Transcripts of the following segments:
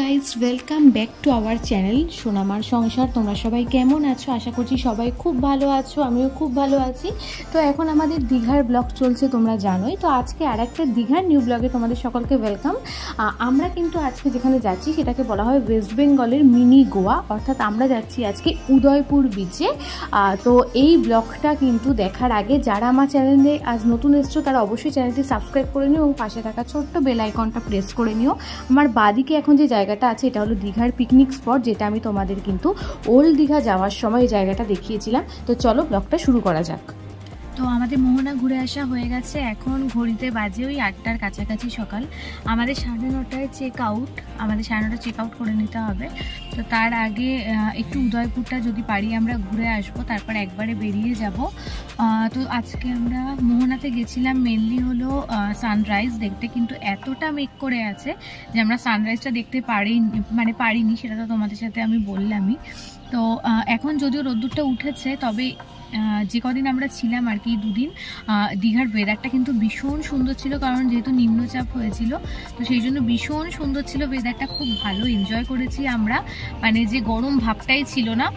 Guys welcome back to our channel সোনামার সংসার। তোমরা সবাই কেমন আছো? আশা করছি সবাই খুব ভালো আছো, আমিও খুব ভালো আছি। তো এখন আমাদের দীঘার ব্লগ চলছে, তোমরা জানোই। তো আজকে আর একটা দীঘার নিউ ব্লগে তোমাদের সকলকে ওয়েলকাম। আমরা কিন্তু আজকে যেখানে যাচ্ছি সেটাকে বলা হয় ওয়েস্ট বেঙ্গলের মিনি গোয়া, অর্থাৎ আমরা যাচ্ছি আজকে উদয়পুর বিচে। তো এই ব্লগটা কিন্তু দেখার আগে যারা আমার চ্যানেলে আজ নতুন এসছো তারা অবশ্যই চ্যানেলটি সাবস্ক্রাইব করে নিও এবং পাশে থাকা ছোট্ট বেল আইকনটা প্রেস করে নিও। আমার বাদিকে এখন যে জায়গাটা আছে এটা হলো দীঘার পিকনিক স্পট, যেটা আমি তোমাদের কিন্তু ওল্ড দীঘা যাওয়ার সময় এই জায়গাটা দেখিয়েছিলাম। তো চলো ব্লগটা শুরু করা যাক। তো আমাদের মোহনা ঘুরে আসা হয়ে গেছে, এখন ঘড়িতে বাজে ওই 8টার কাছাকাছি সকাল। আমাদের 9:30টায় চেক আউট, আমাদের 9:30 চেক আউট করে নিতে হবে। তো তার আগে একটু উদয়পুরটা যদি পারি আমরা ঘুরে আসবো, তারপর একবারে বেরিয়ে যাব। তো আজকে আমরা মোহনাতে গেছিলাম মেনলি হলো সানরাইজ দেখতে, কিন্তু এতটা মেঘ করে আছে যে আমরা সানরাইজটা দেখতে পারিনি, সেটা তো তোমাদের সাথে আমি বললামই। তো এখন যদিও রোদ্দুরটা উঠেছে, তবে যে কদিন আমরা ছিলাম আর কি, 2 দিন, দীঘার ওয়েদারটা কিন্তু ভীষণ সুন্দর ছিল, কারণ যেহেতু নিম্নচাপ হয়েছিল তো সেই জন্য ভীষণ সুন্দর ছিল ওয়েদারটা, খুব ভালো এনজয় করেছি আমরা। মানে যে গরম ভাবটাই ছিল না।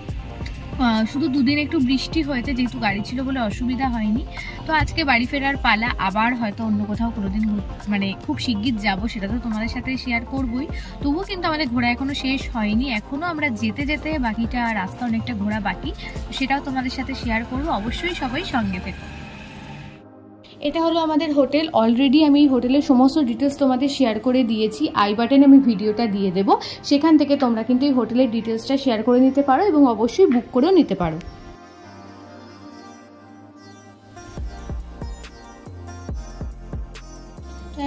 শুধু 2 দিন একটু বৃষ্টি হয়েছে, যেহেতু গাড়ি ছিল বলে অসুবিধা হয়নি। তো আজকে বাড়ি ফেরার পালা, আবার হয়তো অন্য কোথাও কোনোদিন মানে খুব শিগগির যাব, সেটা তো তোমাদের সাথে শেয়ার করবই। তবুও কিন্তু আমাদের ঘোরা এখনও শেষ হয়নি, এখনও আমরা যেতে যেতে বাকিটা রাস্তা অনেকটা ঘোরা বাকি, সেটাও তোমাদের সাথে শেয়ার করবো। অবশ্যই সবাই সঙ্গে থেকো। এটা হলো আমাদের হোটেল। অলরেডি আমি এই হোটেলের সমস্ত ডিটেলস তোমাদের শেয়ার করে দিয়েছি, আই বাটনে আমি ভিডিওটা দিয়ে দেবো, সেখান থেকে তোমরা কিন্তু এই হোটেলের ডিটেলসটা শেয়ার করে নিতে পারো এবং অবশ্যই বুক করেও নিতে পারো।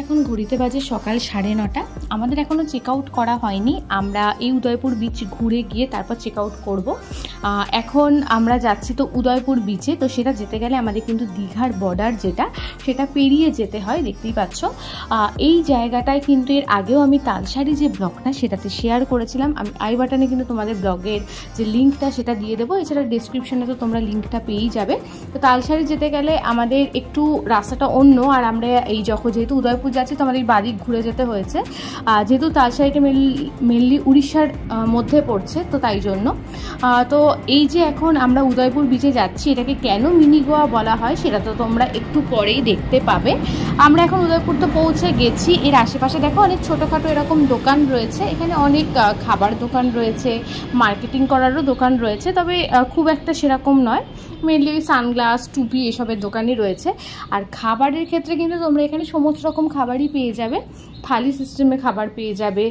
এখন ঘড়িতে বাজে সকাল 9:30। আমাদের এখনও চেক আউট করা হয়নি, আমরা এই উদয়পুর বিচ ঘুরে গিয়ে তারপর চেক আউট করবো। এখন আমরা যাচ্ছি তো উদয়পুর বিচে, তো সেটা যেতে গেলে আমাদের কিন্তু দীঘার বর্ডার যেটা, সেটা পেরিয়ে যেতে হয়, দেখতেই পাচ্ছ। এই জায়গাটায় কিন্তু এর আগেও আমি তালসারি যে ব্লগটা সেটাতে শেয়ার করেছিলাম, আমি আই বাটনে কিন্তু তোমাদের ব্লগের যে লিঙ্কটা সেটা দিয়ে দেবো, এছাড়া ডিসক্রিপশনে তো তোমরা লিঙ্কটা পেয়েই যাবে। তো তালসারি যেতে গেলে আমাদের একটু রাস্তাটা অন্য, আর আমরা এই যেহেতু উদয়পুর যাচ্ছি তো আমাদের বাদিক ঘুরে যেতে হয়েছে, যেহেতু তালসারিটা মেনলি উড়িষ্যার মধ্যে পড়ছে, তো তাই জন্য। তো এই যে এখন আমরা উদয়পুর বিচে যাচ্ছি, এটাকে কেন মিনি গোয়া বলা হয় সেটা তো তোমরা একটু পরেই দেখতে পাবে। আমরা এখন উদয়পুর তো পৌঁছে গেছি। এর আশেপাশে দেখো অনেক ছোটোখাটো এরকম দোকান রয়েছে, এখানে অনেক খাবার দোকান রয়েছে, মার্কেটিং করারও দোকান রয়েছে, তবে খুব একটা সেরকম নয়, মেনলি সানগ্লাস, টুপি এসবের দোকানই রয়েছে। আর খাবারের ক্ষেত্রে কিন্তু তোমরা এখানে সমস্ত রকম খাবারই পেয়ে যাবে, থালি সিস্টেমে খাবার পেয়ে যাবে।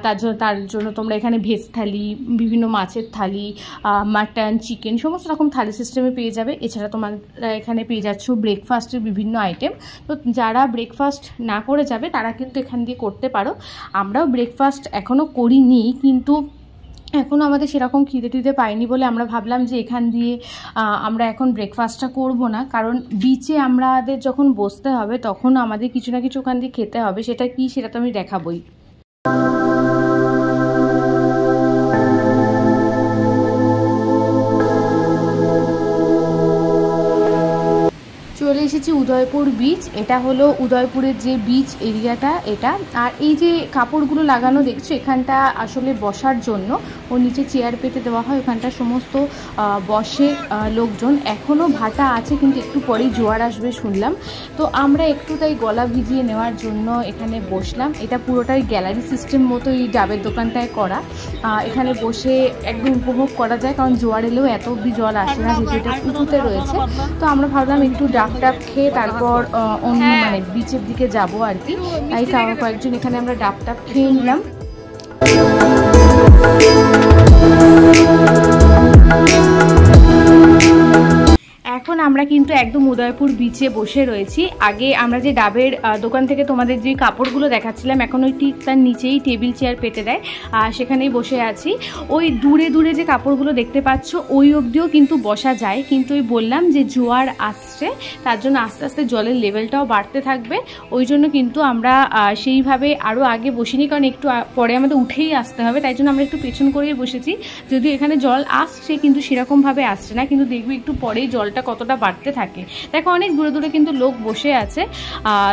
তার জন্য তোমরা এখানে ভেজ থালি, বিভিন্ন মাছের থালি, মাটন, চিকেন, সমস্ত রকম থালি সিস্টেমে পেয়ে যাবে। এছাড়া তোমরা এখানে পেয়ে যাচ্ছ ব্রেকফাস্টের বিভিন্ন আইটেম। তো যারা ব্রেকফাস্ট না করে যাবে তারা কিন্তু এখান দিয়ে করতে পারো। আমরাও ব্রেকফাস্ট এখনও করিনি, কিন্তু এখন আমাদের সেরকম খিদে টিদে পাইনি বলে আমরা ভাবলাম যে এখান দিয়ে আমরা এখন ব্রেকফাস্টটা করব না, কারণ বিচে আমাদের যখন বসতে হবে তখন আমাদের কিছু না কিছু ওখান দিয়ে খেতে হবে। সেটা কি, সেটা তো আমি দেখাবই। চলে এসেছি উদয়পুর বিচ। এটা হলো উদয়পুরের যে বিচ এরিয়াটা এটা। আর এই যে কাপড়গুলো লাগানো দেখছো, এখানটা আসলে বসার জন্য, ও নিচে চেয়ার পেতে দেওয়া হয়, ওখানটা সমস্ত বসে লোকজন। এখনও ভাটা আছে, কিন্তু একটু পরেই জোয়ার আসবে শুনলাম। তো আমরা একটু তাই গলা ভিজিয়ে নেওয়ার জন্য এখানে বসলাম। এটা পুরোটাই গ্যালারি সিস্টেম মতো এই ডাবের দোকানটায় করা। এখানে বসে একদম উপভোগ করা যায়, কারণ জোয়ার এলেও এত অব্দি জল আসে না, যেহেতু এটা উঁচুতে রয়েছে। তো আমরা ভাবলাম একটু ডাব খেয়ে তারপর অন্য মানে বিচের দিকে যাব আর কি। তাই কয়েকজন এখানে আমরা ডাব খেয়ে নিলাম। এখন আমরা কিন্তু একদম উদয়পুর বিচে বসে রয়েছি। আগে আমরা যে ডাবের দোকান থেকে তোমাদের যে কাপড়গুলো দেখাচ্ছিলাম, এখন ওই ঠিক তার নিচেই টেবিল চেয়ার পেতে দেয়, সেখানেই বসে আছি। ওই দূরে দূরে যে কাপড়গুলো দেখতে পাচ্ছ ওই অবধিও কিন্তু বসা যায়, কিন্তু ওই বললাম যে জোয়ার আসছে, তার জন্য আস্তে আস্তে জলের লেভেলটাও বাড়তে থাকবে, ওই জন্য কিন্তু আমরা সেইভাবে আরও আগে বসিনি, কারণ একটু পরে আমাদের উঠেই আসতে হবে, তাই জন্য আমরা একটু পেছন করেই বসেছি। যদিও এখানে জল আসছে কিন্তু সেরকমভাবে আসছে না, কিন্তু দেখবি একটু পরেই জলটা কত ততটা বাড়তে থাকে। দেখো অনেক দূরে দূরে কিন্তু লোক বসে আছে।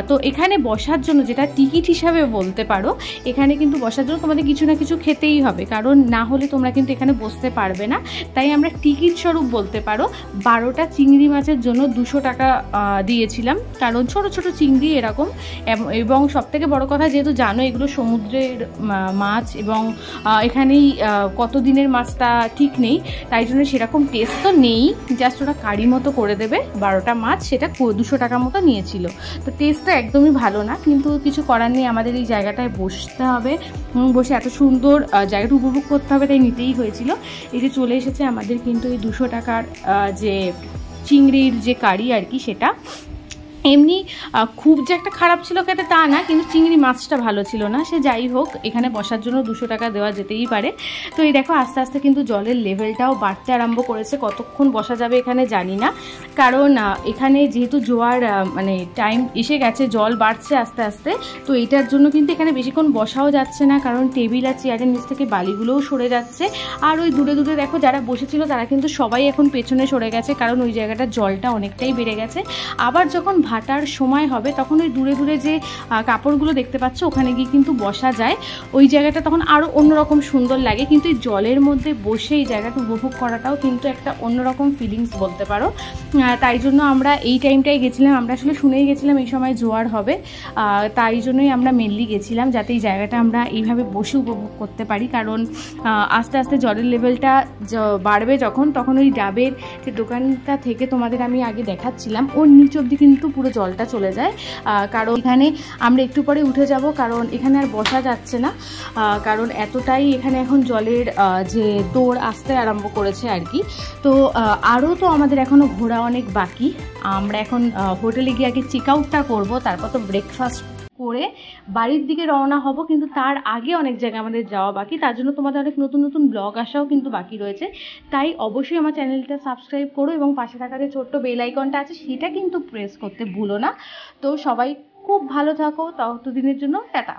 তো এখানে বসার জন্য, যেটা টিকিট হিসাবে বলতে পারো, এখানে কিন্তু বসার জন্য তোমাদের কিছু না কিছু খেতেই হবে, কারণ না হলে তোমরা কিন্তু এখানে বসতে পারবে না। তাই আমরা টিকিট স্বরূপ বলতে পারো 12টা চিংড়ি মাছের জন্য 200 টাকা দিয়েছিলাম, কারণ ছোট ছোট চিংড়ি এরকম। এবং সবথেকে বড় কথা, যেহেতু জানো এগুলো সমুদ্রের মাছ এবং এখানেই কত দিনের মাছটা ঠিক নেই, তাই জন্য সেরকম টেস্ট তো নেই, জাস্ট ওরা কারি মতো করে দেবে। 12টা মাছ সেটা 200 টাকা মতো নিয়েছিল। তো টেস্টটা একদমই ভালো না, কিন্তু কিছু করার নেই, আমাদের এই জায়গাটায় বসতে হবে, বসে এত সুন্দর জায়গাটা উপভোগ করতে হবে, তাই নিতেই হয়েছিল। এই যে চলে এসেছে আমাদের কিন্তু এই 200 টাকার যে চিংড়ির যে কারি আর কি, সেটা এমনি খুব যে একটা খারাপ ছিল খেতে তা না, কিন্তু চিংড়ি মাছটা ভালো ছিল না। সে যাই হোক, এখানে বসার জন্য 200 টাকা দেওয়া যেতেই পারে। তো এই দেখো আস্তে আস্তে কিন্তু জলের লেভেলটাও বাড়তে আরম্ভ করেছে। কতক্ষণ বসা যাবে এখানে জানি না, কারণ এখানে যেহেতু জোয়ার মানে টাইম এসে গেছে, জল বাড়ছে আস্তে আস্তে। তো এটার জন্য কিন্তু এখানে বেশিক্ষণ বসাও যাচ্ছে না, কারণ টেবিল আর চেয়ারের নিচ থেকে বালিগুলোও সরে যাচ্ছে। আর ওই দূরে দূরে দেখো যারা বসেছিল তারা কিন্তু সবাই এখন পেছনে সরে গেছে, কারণ ওই জায়গাটার জলটা অনেকটাই বেড়ে গেছে। আবার যখন ভাটার সময় হবে তখন ওই দূরে দূরে যে কাপড়গুলো দেখতে পাচ্ছ ওখানে গিয়ে কিন্তু বসা যায়। ওই জায়গাটা তখন আরও অন্যরকম সুন্দর লাগে, কিন্তু এই জলের মধ্যে বসে এই জায়গাটা উপভোগ করাটাও কিন্তু একটা অন্যরকম ফিলিংস বলতে পারো। তাই জন্য আমরা এই টাইমটাই গেছিলাম। আমরা আসলে শুনেই গেছিলাম এই সময় জোয়ার হবে, তাই জন্যই আমরা মেনলি গেছিলাম, যাতে এই জায়গাটা আমরা এইভাবে বসে উপভোগ করতে পারি। কারণ আস্তে আস্তে জলের লেভেলটা বাড়বে যখন, তখন ওই ডাবের যে দোকানটা থেকে তোমাদের আমি আগে দেখাচ্ছিলাম, ওর নিচ অবধি কিন্তু পুরো জলটা চলে যায়। কারণ এখানে আমরা একটু পরে উঠে যাব, কারণ এখানে আর বসা যাচ্ছে না, কারণ এতটাই এখানে এখন জলের যে দৌড় আসতে আরম্ভ করেছে আর কি। তো আরও তো আমাদের এখনও ঘোরা অনেক বাকি। আমরা এখন হোটেলে গিয়ে আগে চেক আউটটা করবো, তারপর তো ব্রেকফাস্ট করে বাড়ির দিকে রওনা হব। কিন্তু তার আগে অনেক জায়গায় আমাদের যাওয়া বাকি, তার জন্য তোমাদের অনেক নতুন নতুন ব্লগ আসাও কিন্তু বাকি রয়েছে। তাই অবশ্যই আমার চ্যানেলটা সাবস্ক্রাইব করো এবং পাশে থাকা যে ছোট্ট বেল আইকনটা আছে সেটা কিন্তু প্রেস করতে ভুলো না। তো সবাই খুব ভালো থাকো, ততদিনের জন্য টাটা।